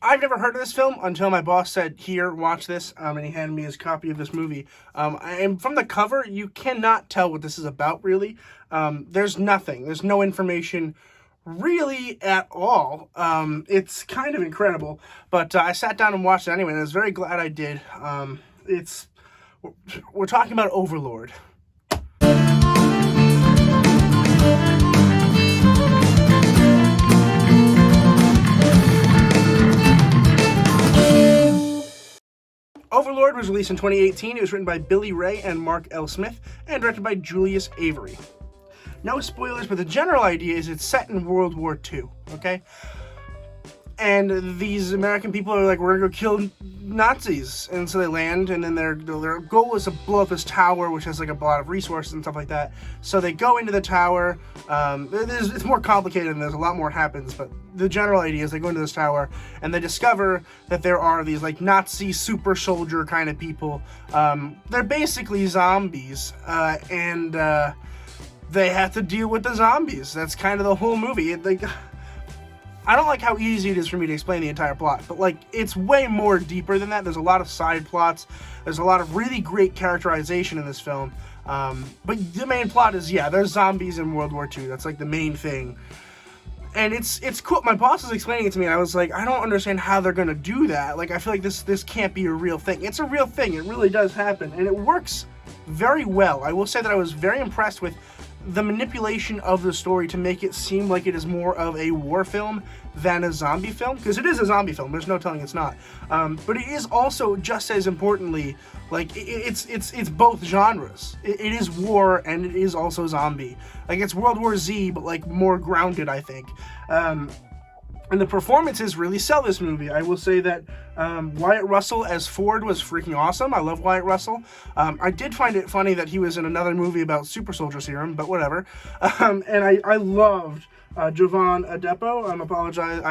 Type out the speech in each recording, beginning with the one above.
I've never heard of this film until my boss said, here, watch this, and he handed me his copy of this movie. And from the cover, you cannot tell what this is about, really. There's nothing. There's no information really at all. It's kind of incredible, but I sat down and watched it anyway, and I was very glad I did. We're talking about Overlord. Overlord was released in 2018. It was written by Billy Ray and Mark L. Smith and directed by Julius Avery. No spoilers, but the general idea is it's set in World War II, okay? And these American people are like, we're going to go kill Nazis. And so they land, and then their goal is to blow up this tower, which has like a lot of resources and stuff like that. So they go into the tower. It's more complicated, and there's a lot more happens, but the general idea is they go into this tower, and they discover that there are these like Nazi super soldier kind of people. They're basically zombies, and they have to deal with the zombies. That's kind of the whole movie. I don't like how easy it is for me to explain the entire plot, but like it's way more deeper than that. There's a lot of side plots. There's a lot of really great characterization in this film. But the main plot is, yeah, there's zombies in World War II. That's like the main thing. And it's cool. My boss was explaining it to me, and I was like, I don't understand how they're gonna do that. Like, I feel like this can't be a real thing. It's a real thing. It really does happen, and it works very well. I will say that I was very impressed with the manipulation of the story to make it seem like it is more of a war film than a zombie film, because it is a zombie film. There's no telling it's not. But it is also, just as importantly, like it's both genres. It is war and it is also zombie. Like it's World War Z, but like more grounded, I think. And the performances really sell this movie. I will say that Wyatt Russell as Ford was freaking awesome. I love Wyatt Russell. I did find it funny that he was in another movie about super soldier serum, but whatever. And I loved Jovan Adepo. I apologize if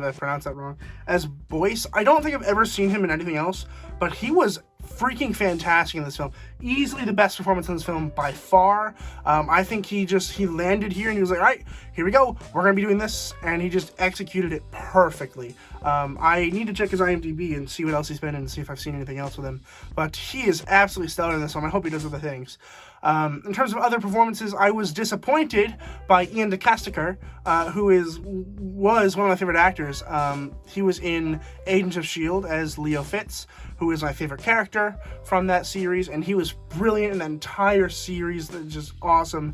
I pronounced that wrong. As Boyce. I don't think I've ever seen him in anything else, but he was freaking fantastic in this film. Easily the best performance in this film by far. I think he landed here and he was like, all right, here we go. We're going to be doing this. And he just executed it perfectly. I need to check his IMDb and see what else he's been in and see if I've seen anything else with him. But he is absolutely stellar in this film. I hope he does other things. In terms of other performances, I was disappointed by Ian DeCasticker, who was one of my favorite actors. He was in Agents of S.H.I.E.L.D. as Leo Fitz, who is my favorite character from that series, and he was brilliant in that entire series. That's just awesome.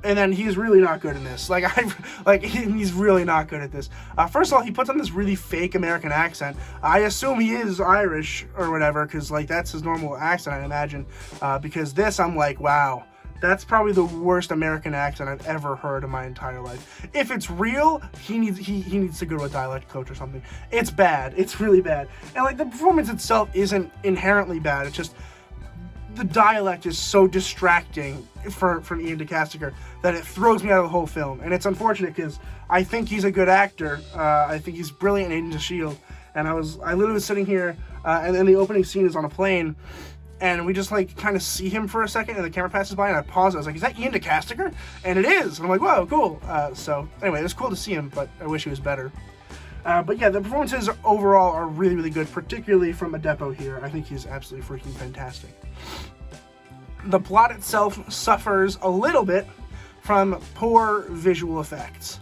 And then he's really not good in this. He's really not good at this. First of all, he puts on this really fake American accent. I assume he is Irish or whatever, because like that's his normal accent, I imagine. Because this, I'm like, wow, that's probably the worst American accent I've ever heard in my entire life. If it's real, he needs to go to a dialect coach or something. It's bad. It's really bad. And like the performance itself isn't inherently bad. It's just the dialect is so distracting from Ian DeCasticker that it throws me out of the whole film. And it's unfortunate because I think he's a good actor. I think he's brilliant in Agents of S.H.I.E.L.D. And I literally was sitting here, and then the opening scene is on a plane, and we just like kind of see him for a second, and the camera passes by, and I paused. I was like, "Is that Ian DeCasticker?" And it is. And I'm like, "Whoa, cool." So anyway, it was cool to see him, but I wish he was better. But yeah, the performances overall are really, really good, particularly from Adepo here. I think he's absolutely freaking fantastic. The plot itself suffers a little bit from poor visual effects.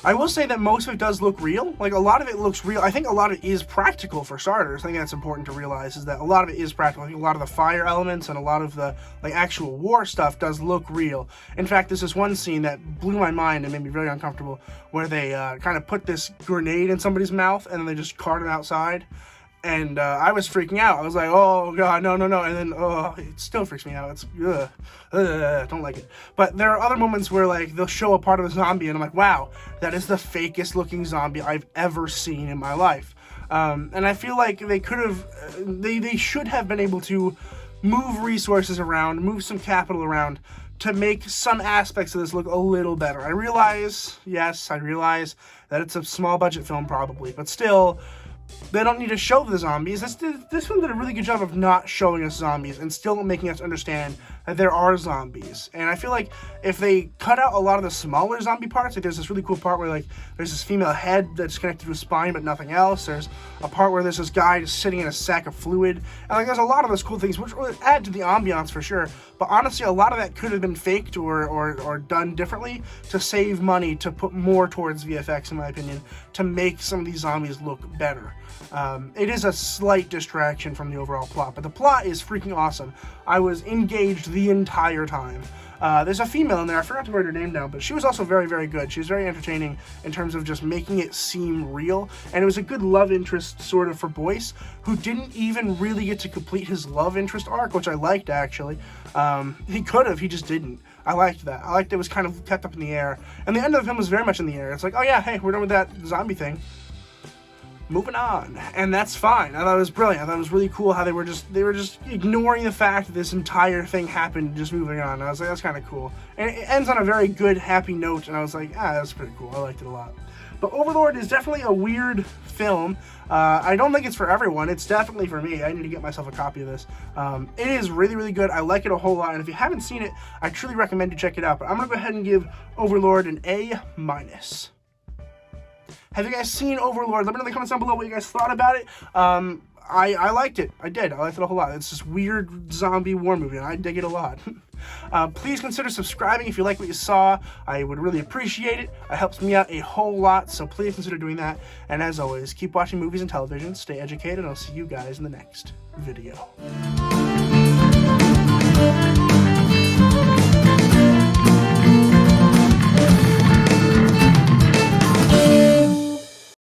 I will say that most of it does look real. Like, a lot of it looks real. I think a lot of it is practical for starters. I think that's important to realize, is that a lot of it is practical. I think a lot of the fire elements and a lot of the actual war stuff does look real. In fact, there's this one scene that blew my mind and made me very uncomfortable, where they kind of put this grenade in somebody's mouth and then they just cart it outside. And I was freaking out. I was like, oh, God, no. And then, it still freaks me out. It's, don't like it. But there are other moments where, like, they'll show a part of a zombie, and I'm like, wow, that is the fakest looking zombie I've ever seen in my life. And I feel like they could have, they should have been able to move resources around, move some capital around, to make some aspects of this look a little better. I realize that it's a small budget film probably, but still, They don't need to show the zombies. This one did a really good job of not showing us zombies and still making us understand that there are zombies. And I feel like if they cut out a lot of the smaller zombie parts, like there's this really cool part where like there's this female head that's connected to a spine but nothing else. There's a part where there's this guy just sitting in a sack of fluid. And like there's a lot of those cool things which will add to the ambiance for sure. But honestly, a lot of that could have been faked or done differently to save money, to put more towards VFX, in my opinion, to make some of these zombies look better. It is a slight distraction from the overall plot, but the plot is freaking awesome. I was engaged the entire time. There's a female in there, I forgot to write her name down, but she was also very, very good. She was very entertaining in terms of just making it seem real, and it was a good love interest sort of for Boyce, who didn't even really get to complete his love interest arc, which I liked actually. He could have, he just didn't. I liked that. I liked it was kind of kept up in the air, and the end of the film was very much in the air. It's like, oh yeah, hey, we're done with that zombie thing. Moving on, and that's fine. I thought it was brilliant. I thought it was really cool how they were just ignoring the fact that this entire thing happened, just moving on. I was like, that's kind of cool, and it ends on a very good, happy note. And I was like, that's pretty cool. I liked it a lot. But Overlord is definitely a weird film. I don't think it's for everyone. It's definitely for me. I need to get myself a copy of this. It is really, really good. I like it a whole lot, and if you haven't seen it, I truly recommend you check it out. But I'm gonna go ahead and give Overlord an A-. Have you guys seen Overlord? Let me know in the comments down below what you guys thought about it. I liked it. I did. I liked it a whole lot. It's this weird zombie war movie, and I dig it a lot. Please consider subscribing if you like what you saw. I would really appreciate it. It helps me out a whole lot, so please consider doing that. And as always, keep watching movies and television, stay educated, and I'll see you guys in the next video.